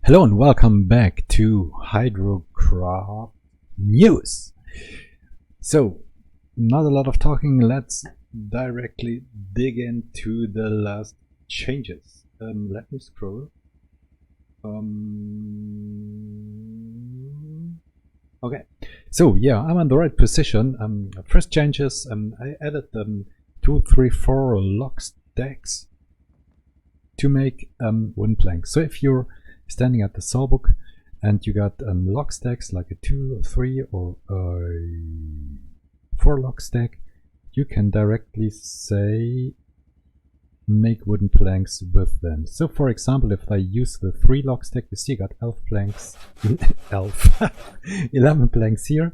Hello and welcome back to Hydrocraft News. So, not a lot of talking, let's directly dig into the last changes. Let me scroll. Okay, so yeah, I'm on the right position. First changes, I added 2, 3, 4 log stacks to make wooden planks. So if you're standing at the sawbook and you got log stacks like a 2 or 3 or a 4 log stack, you can directly say make wooden planks with them. So for example, if I use the 3 log stack, you see I got 11 planks 11 planks here,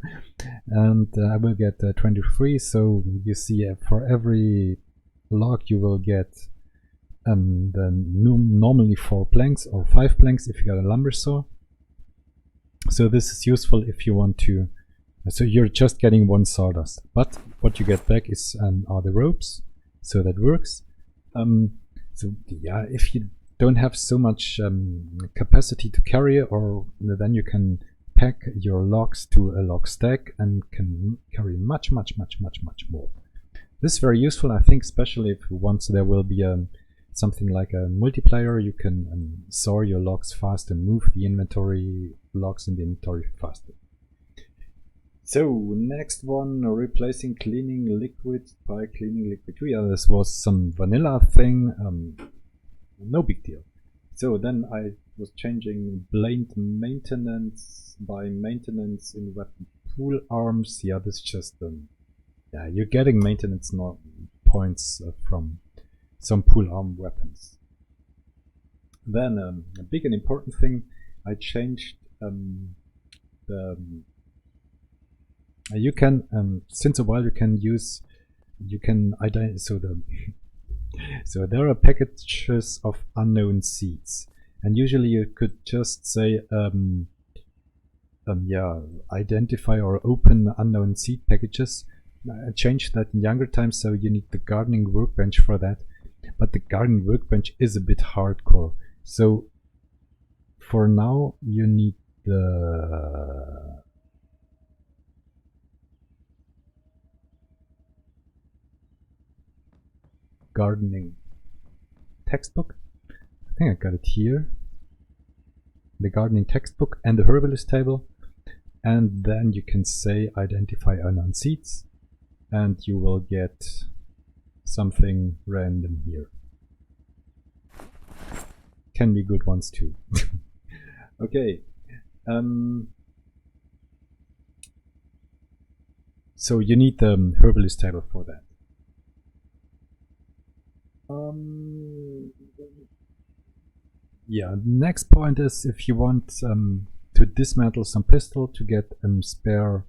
and I will get 23. So you see for every log you will get normally 4 planks or 5 planks if you got a lumber saw. So this is useful if you want to, so you're just getting 1 sawdust, but what you get back is are the ropes, so that works. So yeah, if you don't have so much capacity to carry, or then you can pack your logs to a log stack and can carry much more. This is very useful, I think, especially if once there will be something like a multiplayer, you can saw your logs fast and move the inventory logs in the inventory faster. So next one, replacing cleaning liquid by cleaning liquid 2. Yeah, this was some vanilla thing, no big deal. So then I was changing BladeMaintenance by maintenance in Weapons Polearms. Yeah, this is just yeah, you're getting maintenance points from some polearm weapons. Then a big and important thing, I changed you can since a while so there are packages of unknown seeds, and usually you could just say yeah, identify or open unknown seed packages. I changed that in younger times, so you need the gardening workbench for that. But the gardening workbench is a bit hardcore. So for now you need the gardening textbook. I think I got it here. The gardening textbook and the herbalist table. And then you can say identify unknown seeds, and you will get something random here. Can be good ones too. Okay. So you need the herbalist table for that. Yeah, next point is if you want to dismantle some pistol to get spare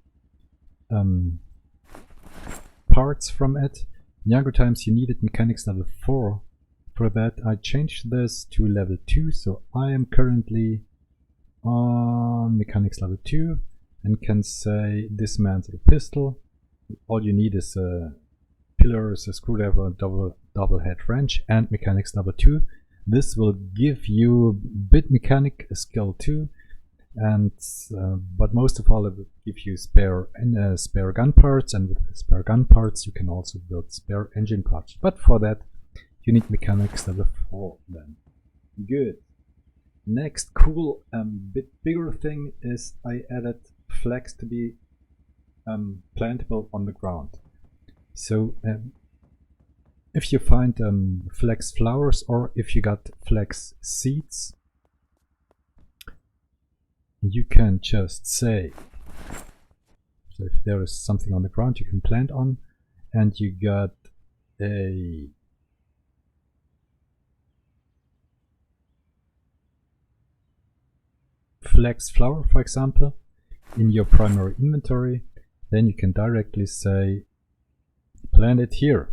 parts from it. In younger times you needed mechanics level 4. For that I changed this to level 2, so I am currently on mechanics level 2 and can say dismantle pistol. All you need is a pillar, a screwdriver, double head wrench, and mechanics level 2. This will give you bit mechanic skill 2, and but most of all it will give you spare gun parts, and with spare gun parts you can also build spare engine parts. But for that you need mechanics level 4 then. Good. Next cool bit bigger thing is I added flags to be plantable on the ground. So if you find flax flowers, or if you got flax seeds, you can just say, so if there is something on the ground you can plant on, and you got a flax flower, for example, in your primary inventory, then you can directly say plant it here.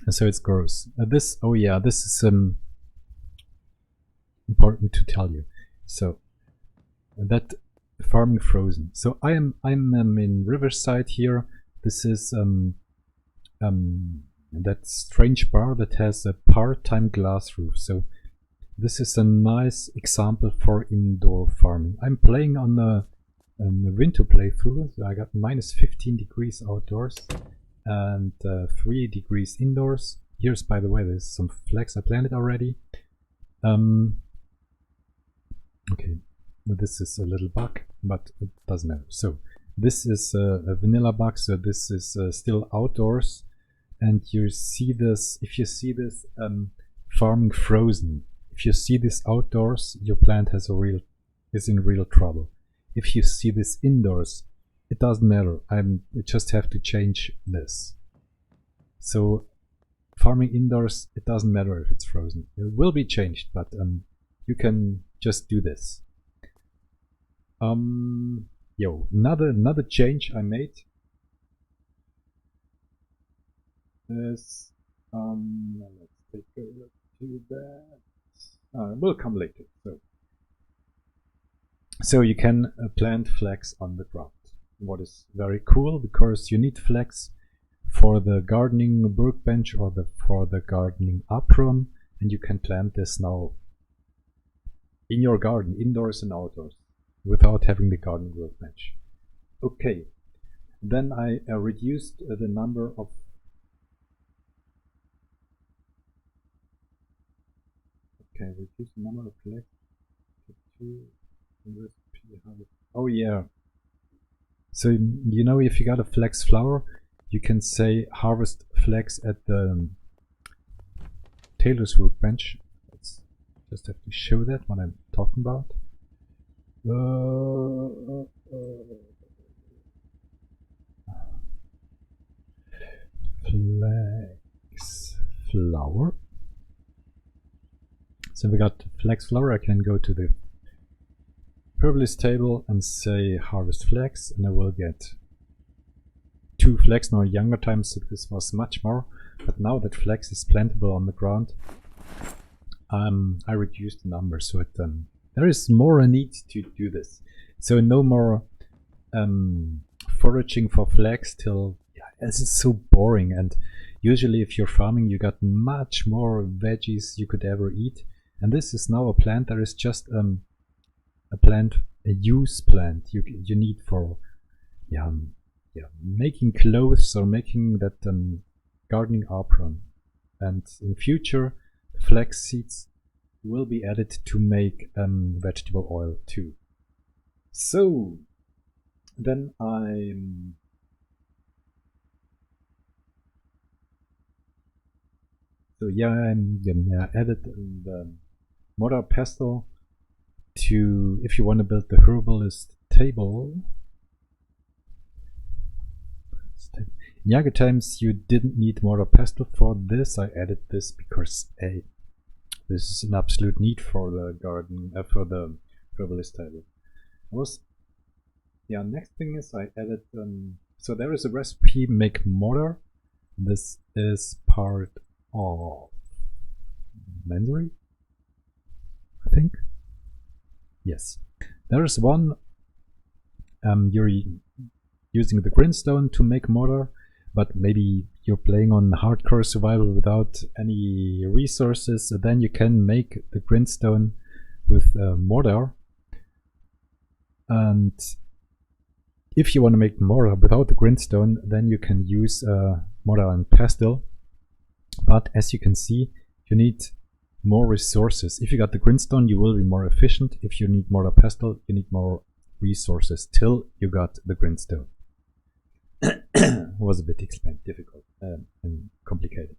And so it grows. Oh yeah, this is important to tell you. So that farming frozen. So I'm in Riverside here. This is that strange bar that has a part-time glass roof. So this is a nice example for indoor farming. I'm playing on a winter playthrough, so I got minus 15 degrees outdoors and 3 degrees indoors. Here's, by the way, there's some flags I planted already. Okay, this is a little bug, but it doesn't matter. So this is a vanilla bug, so this is still outdoors, and you see this, if you see this farming frozen, if you see this outdoors, your plant is in real trouble. If you see this indoors, it doesn't matter. I just have to change this. So farming indoors, it doesn't matter if it's frozen. It will be changed, but you can just do this. Another change I made is let's take a look to that. We'll come later. So you can plant flags on the ground. What is very cool, because you need flags for the gardening workbench or for the gardening apron, and you can plant this now in your garden, indoors and outdoors, without having the gardening workbench. Okay, then I reduced the number of flags to 2. Oh yeah. So you know, if you got a flax flower, you can say harvest flax at the tailor's workbench. Let's just have to show that what I'm talking about. Flax flower. So we got flax flower. I can go to the herbalist table and say harvest flax, and I will get 2 flax. Now in younger times this was much more, but now that flax is plantable on the ground, I reduced the number, so there is more a need to do this. So no more foraging for flax till, as it's so boring, and usually if you're farming you got much more veggies you could ever eat, and this is now a plant that is just a use plant you need for making clothes or making that gardening apron. And in future flax seeds will be added to make vegetable oil too. So then I added the modern pestle to, if you want to build the herbalist table. In younger times you didn't need mortar pestle for this. I added this because this is an absolute need for the garden, for the herbalist table. Next thing is I added so there is a recipe, make mortar. This is part of Mansory, I think. Yes, there is one. You're using the grindstone to make mortar, but maybe you're playing on hardcore survival without any resources. Then you can make the grindstone with mortar. And if you want to make mortar without the grindstone, then you can use mortar and pestle. But as you can see, you need more resources. If you got the grindstone, you will be more efficient. If you need mortar pestle, you need more resources till you got the grindstone. Was a bit difficult and complicated.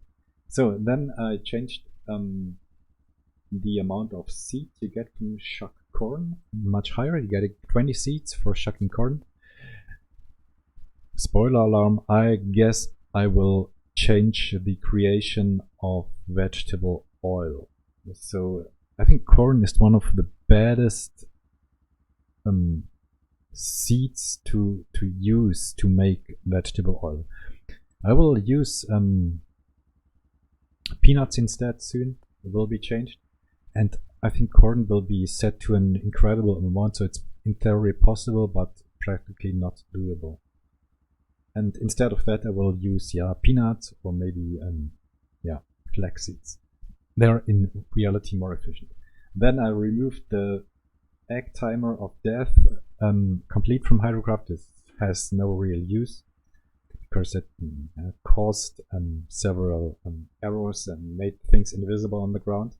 So then I changed the amount of seeds you get from shuck corn much higher. You get 20 seeds for shucking corn. Spoiler alarm, I guess I will change the creation of vegetable oil. So I think corn is one of the baddest seeds to use to make vegetable oil. I will use peanuts instead soon. It will be changed, and I think corn will be set to an incredible amount, so it's in theory possible but practically not doable. And instead of that, I will use peanuts or maybe flax seeds. They're in reality more efficient. Then I removed the egg timer of death complete from Hydrocraft. This has no real use because it caused several errors and made things invisible on the ground.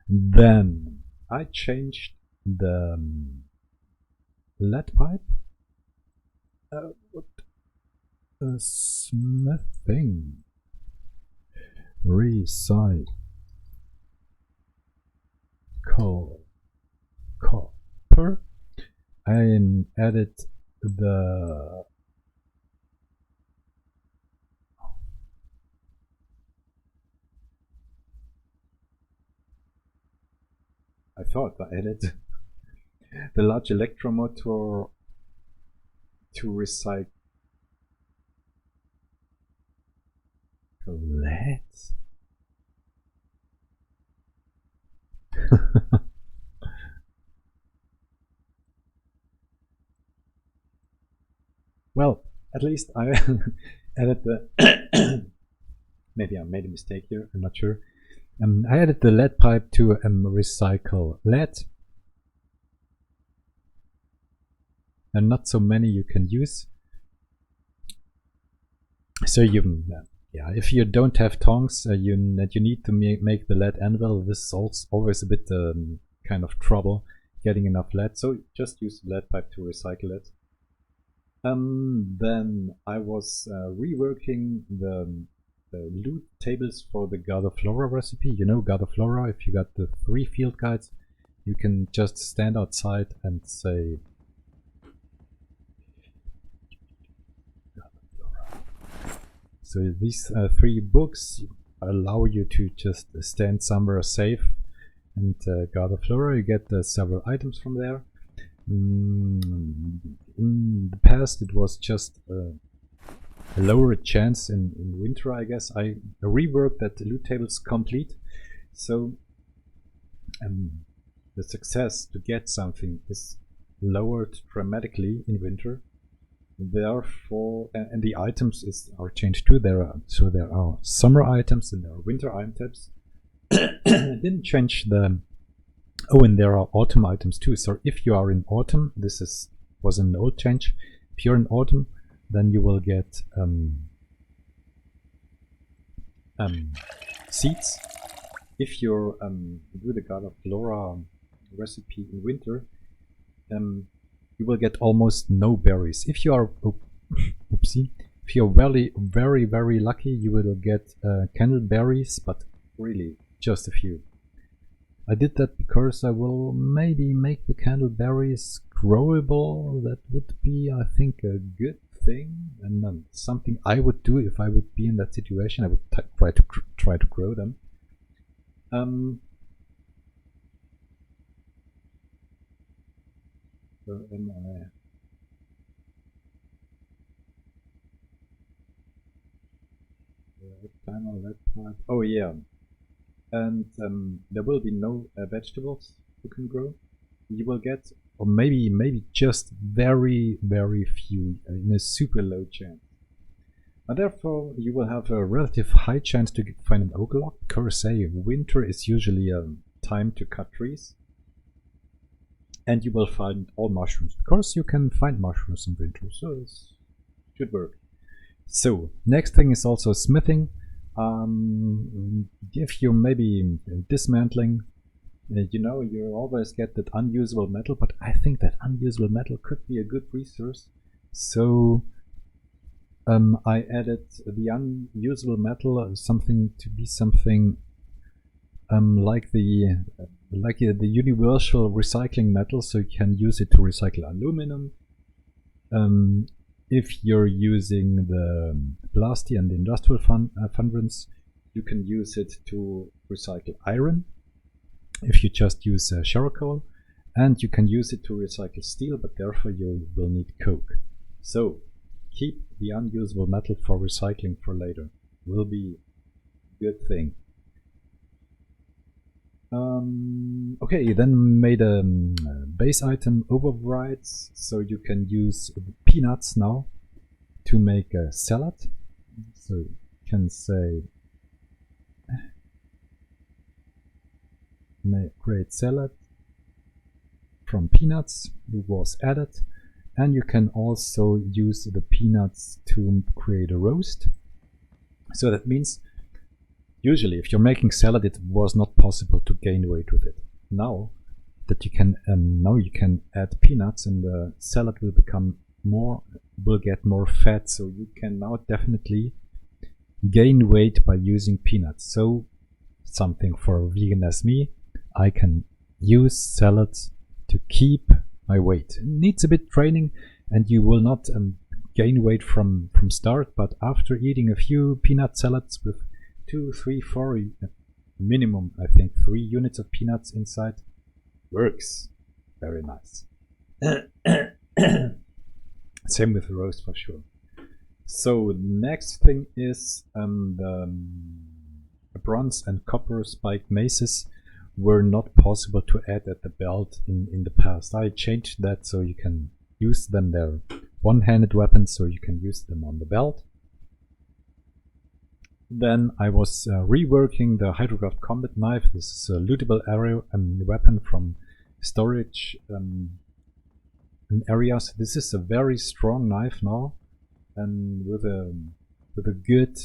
Then I changed the lead pipe. Smithing recycle copper. I added the I thought I added the large electromotor to recycle lead. Well, at least I added the maybe I made a mistake here, I'm not sure. I added the lead pipe to recycle lead. And not so many you can use. So you, if you don't have tongs, you need to make the lead anvil. This is also always a bit kind of trouble getting enough lead. So just use the lead pipe to recycle it. Then I was reworking the loot tables for the God of Flora recipe. You know God of Flora, if you got the 3 field guides, you can just stand outside and say God of Flora. So these 3 books allow you to just stand somewhere safe and God of Flora, you get several items from there. In the past it was just a lower chance in winter, I guess. I reworked that the loot tables complete, so the success to get something is lowered dramatically in winter. Therefore, and the items are changed too. There are summer items and there are winter items. I didn't change the. Oh, and there are autumn items too. So if you are in autumn, this was an old change. If you're in autumn, then you will get seeds. If you're do the God of Flora recipe in winter, you will get almost no berries. If you are oopsie, if you're very very lucky, you will get candleberries, but really just a few. I did that because I will maybe make the candleberries growable. That would be, I think, a good thing, and something I would do if I would be in that situation. I would try to grow them. Where am I? Oh yeah. And there will be no vegetables you can grow. You will get, or maybe just very few in a super low chance. And therefore, you will have a relative high chance to find an oak log, because winter is usually a time to cut trees. And you will find all mushrooms, because you can find mushrooms in winter, so it should work. So, next thing is also smithing. If you maybe dismantling, you always get that unusable metal, but I think that unusable metal could be a good resource. So I added the unusable metal, something like the universal recycling metal, so you can use it to recycle aluminum. If you're using the Blasty and the industrial fundrons, you can use it to recycle iron. If you just use charcoal, and you can use it to recycle steel, but therefore you will need coke. So keep the unusable metal for recycling for later. Will be a good thing. Okay, then made a base item overrides, so you can use peanuts now to make a salad. So you can say create salad from peanuts who was added, and you can also use the peanuts to create a roast. So that means usually if you're making salad it was not possible to gain weight with it. Now that you can add peanuts and the salad will get more fat, so you can now definitely gain weight by using peanuts. So something for a vegan as me, I can use salads to keep my weight. It needs a bit training and you will not gain weight from start, but after eating a few peanut salads with 2, 3, 4 minimum, I think 3 units of peanuts inside, works very nice. Same with the roast for sure. So next thing is the bronze and copper spiked maces were not possible to add at the belt in the past. I changed that so you can use them. They're one-handed weapons, so you can use them on the belt. Then I was reworking the Hydrocraft combat knife. This is a lootable area weapon from storage areas. This is a very strong knife now, and with a good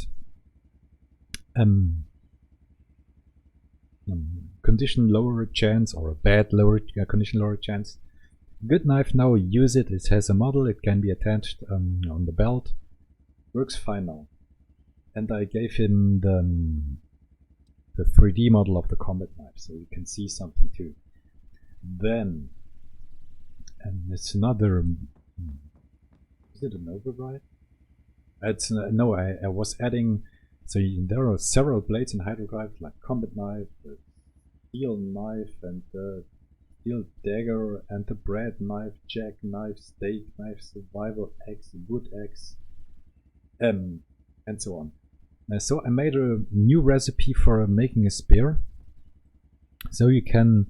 condition lower chance, or a bad condition lower chance. Good knife now, use it. It has a model, it can be attached on the belt. Works fine now. And I gave him the 3D model of the combat knife, so you can see something too. Then, and it's another, is it an override? It's no, I was adding, so there are several blades in Hydrocraft, like combat knife, the steel knife, and the steel dagger, and the BreadKnife, JackKnife, HCSteakknife, HCSurvivalaxe, WoodAxe, and so on. So I made a new recipe for making a spear. So you can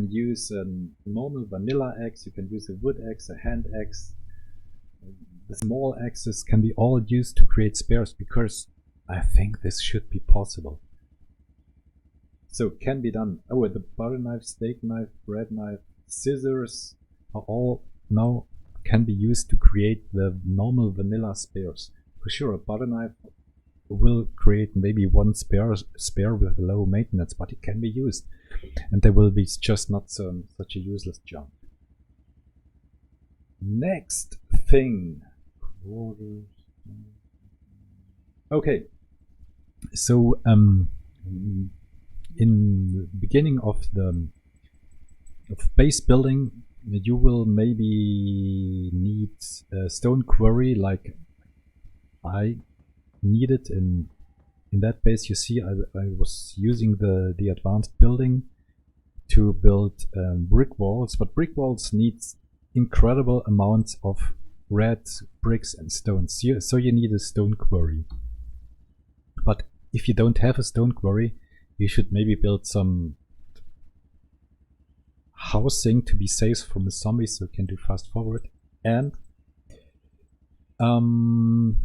use a normal vanilla axe, you can use a WoodAxe, a HandAxe. The small axes can be all used to create spears, because I think this should be possible. So it can be done. Oh, the ButterKnife, HCSteakknife, BreadKnife, scissors are all now can be used to create the normal vanilla spears. For sure, a ButterKnife will create maybe one spare with low maintenance, but it can be used, and there will be just not such a useless junk. Next thing. Okay, so in the beginning of base building, you will maybe need a stone quarry like I needed in that base. You see, I was using the advanced building to build brick walls, but brick walls needs incredible amounts of red bricks and stones. So you need a stone quarry. But if you don't have a stone quarry, you should maybe build some housing to be safe from the zombies, so you can do fast forward. And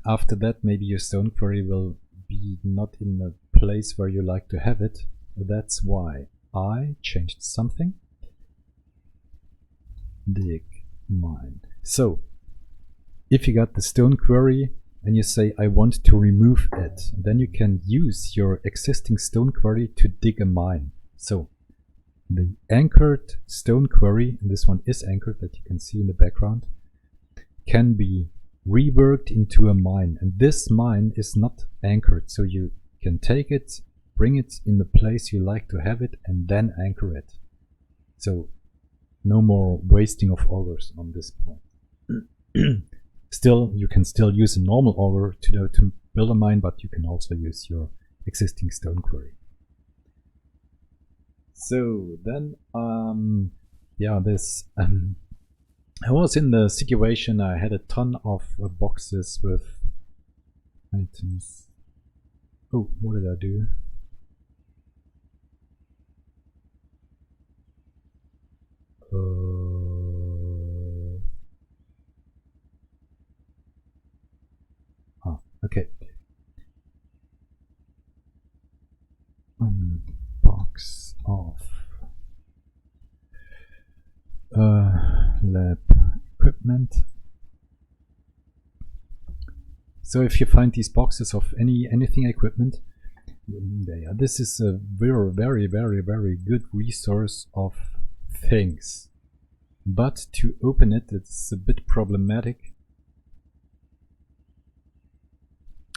after that, maybe your stone quarry will be not in a place where you like to have it. That's why I changed something. Dig mine. So if you got the stone quarry and you say I want to remove it, then you can use your existing stone quarry to dig a mine. So the anchored stone quarry, and this one is anchored that you can see in the background, can be reworked into a mine, and this mine is not anchored, so you can take it, bring it in the place you like to have it, and then anchor it. So no more wasting of augers on this point. Still, you can still use a normal auger to build a mine, but you can also use your existing stone quarry. So then, yeah, this I was in the situation, I had a ton of boxes with items. Oh, what did I do? lab equipment. So if you find these boxes of anything equipment, this is a very good resource of things. But to open it, it's a bit problematic.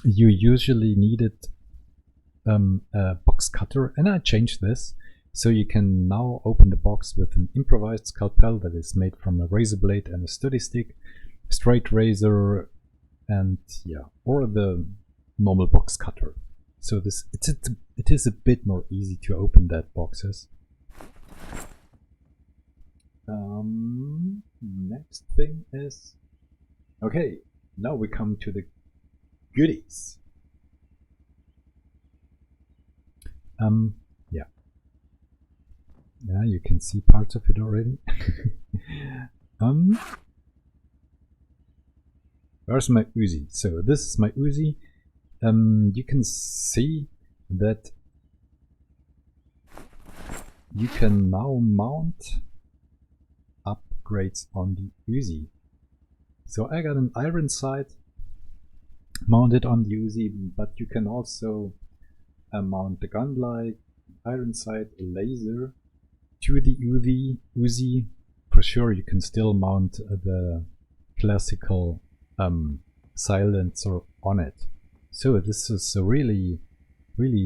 You usually needed a box cutter, and I changed this. So you can now open the box with an improvised scalpel that is made from a razor blade and a sturdy stick, straight razor, and yeah, or the normal box cutter. So it is a bit more easy to open that boxes. Next thing is, okay, now we come to the goodies. Yeah, you can see parts of it already. Where's my Uzi? So this is my Uzi. You can see that you can now mount upgrades on the Uzi. So I got an iron sight mounted on the Uzi, but you can also mount the GunLight IronSight Laser to the Uzi. For sure, you can still mount the classical silencer on it. So this is a really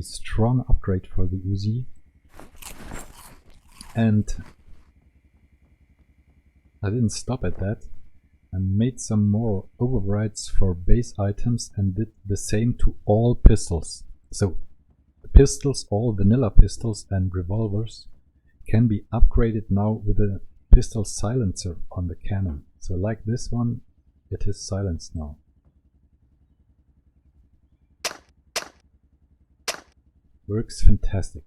strong upgrade for the Uzi. And I didn't stop at that. I made some more overrides for base items and did the same to all pistols. So pistols, all vanilla pistols and revolvers, can be upgraded now with a pistol silencer on the cannon. So like this one, it is silenced now. Works fantastic.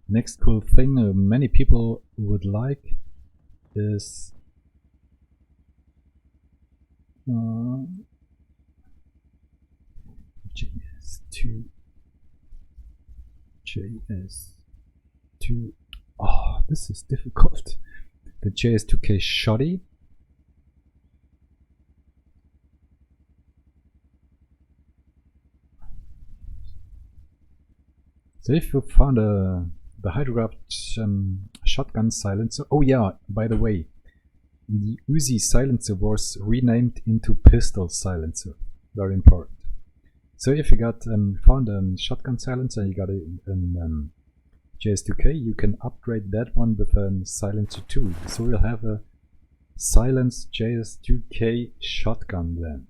Next cool thing many people would like is JS2. Oh, this is difficult. The JS2K shoddy. So if you found the Hydrocraft shotgun silencer. Oh yeah, by the way, the Uzi silencer was renamed into pistol silencer. Very important. So if you got found a shotgun silencer, you got a JS2K, you can upgrade that one with a silencer too. So we'll have a silenced JS2K shotgun then.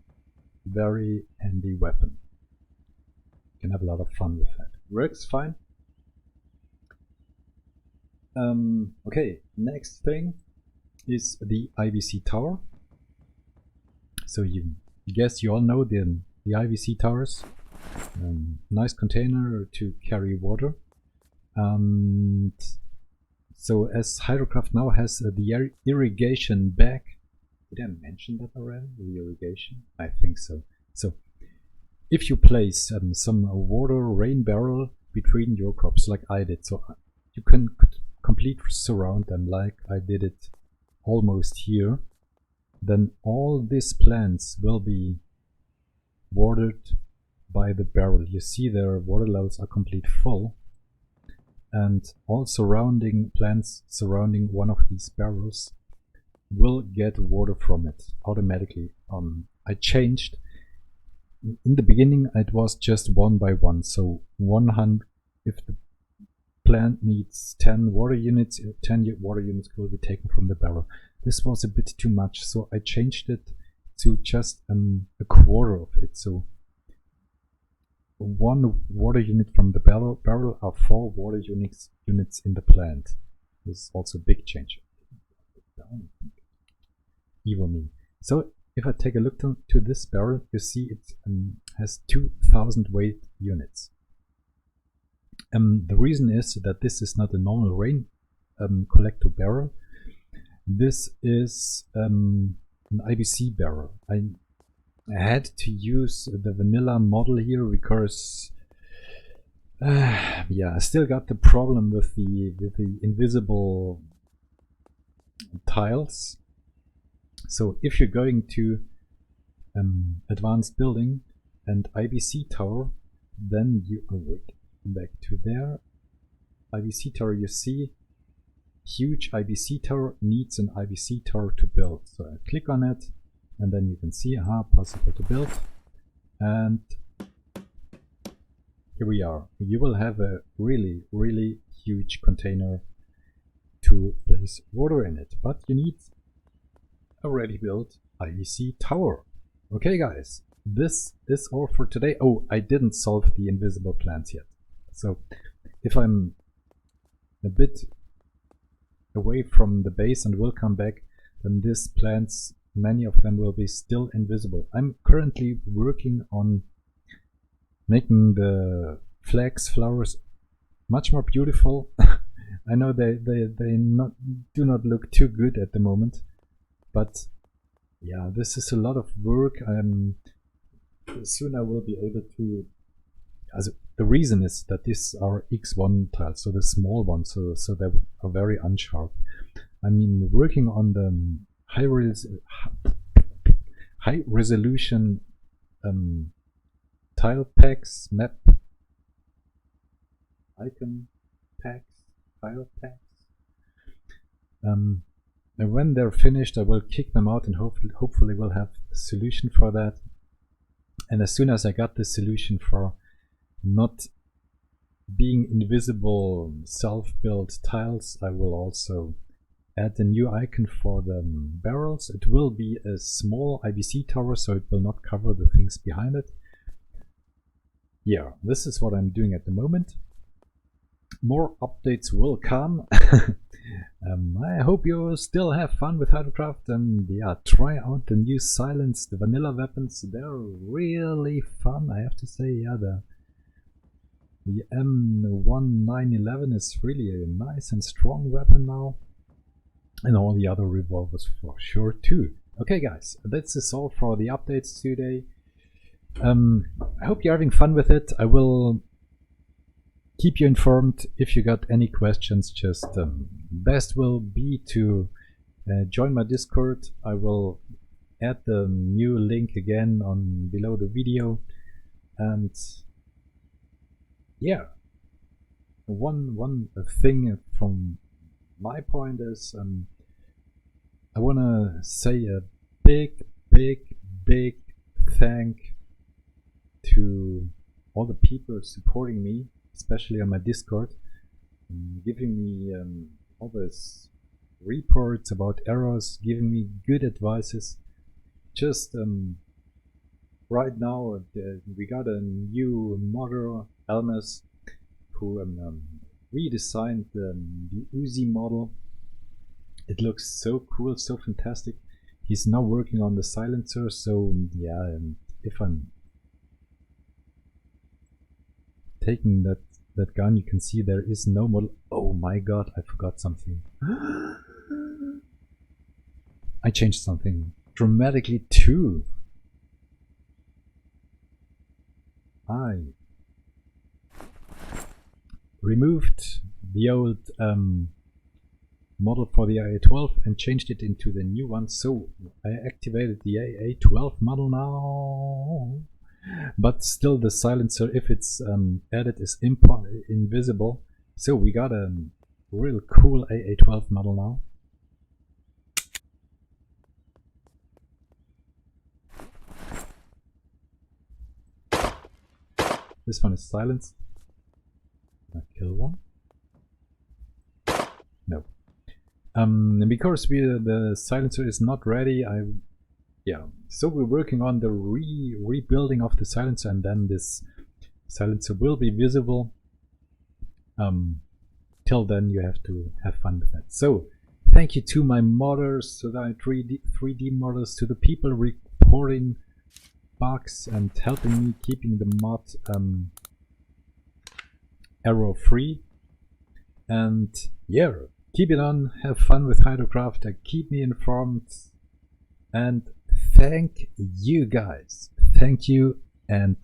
Very handy weapon. You can have a lot of fun with that. Works fine. Okay, next thing is the IVC tower. So you guess you all know the IVC towers. Nice container to carry water. And so as Hydrocraft now has the irrigation bag. Did I mention that already? The irrigation? I think so. So if you place some water rain barrel between your crops like I did, so you can complete surround them like I did it almost here, then all these plants will be watered by the barrel. You see their water levels are complete full, and all surrounding plants surrounding one of these barrels will get water from it automatically. I changed. In the beginning it was just 1 by 1, so 100, if the plant needs 10 water units, 10 water units will be taken from the barrel. This was a bit too much, so I changed it to just a quarter of it. So 1 water unit from the barrel are 4 water units in the plant. This is also a big change. Evil me. So if I take a look to this barrel, you see it has 2000 weight units. The reason is that this is not a normal rain collector barrel. This is an IBC barrel. I had to use the vanilla model here because yeah, I still got the problem with the invisible tiles. So if you're going to advanced building and IBC tower, then you wait, back to there. IBC tower, you see huge IBC tower needs an IBC tower to build. So I click on it and then you can see, possible to build. And here we are. You will have a really, really huge container to place water in it, but you need a ready built IBC tower. Okay guys, this is all for today. Oh, I didn't solve the invisible plants yet. So if I'm a bit away from the base and will come back, then these plants, many of them will be still invisible. I'm currently working on making the flags, flowers much more beautiful. I know they do not look too good at the moment, but yeah, this is a lot of work. Soon I will be able to. The reason is that these are X1 tiles, so the small ones, so they are very unsharp. I mean, working on the high resolution tile packs, map icon packs, tile packs. And when they're finished, I will kick them out and hopefully we'll have a solution for that. And as soon as I got the solution for not being invisible self-built tiles, I will also add a new icon for the barrels. It will be a small IBC tower, so it will not cover the things behind it. Yeah, this is what I'm doing at the moment. More updates will come. I hope you still have fun with Hydrocraft, and yeah, try out the new silenced vanilla weapons. They're really fun, I have to say. Yeah, the M1911 is really a nice and strong weapon now, and all the other revolvers for sure too. Okay guys, that's all for the updates today. I hope you're having fun with it. I will keep you informed. If you got any questions, just best will be to join my Discord. I will add the new link again on below the video. And yeah, one thing from my point is I want to say a big thank to all the people supporting me, especially on my Discord, giving me all these reports about errors, giving me good advices. Just right now we got a new model, Elmas, who redesigned the Uzi model. It looks so cool, so fantastic. He's now working on the silencer, so yeah, if I'm taking that gun, you can see there is no model. Oh my god, I forgot something. I changed something dramatically too. I removed the old model for the AA12 and changed it into the new one, so I activated the AA12 model now. But still the silencer, if it's added, is invisible. So we got a real cool AA12 model now. This one is silenced. I kill one. No. Because the silencer is not ready, so we're working on the rebuilding of the silencer, and then this silencer will be visible. Till then you have to have fun with that. So thank you to my modders, to the 3D modders, to the people reporting bugs and helping me keeping the mod error free. And yeah, keep it on, have fun with Hydrocraft, keep me informed, and thank you guys. Thank you, and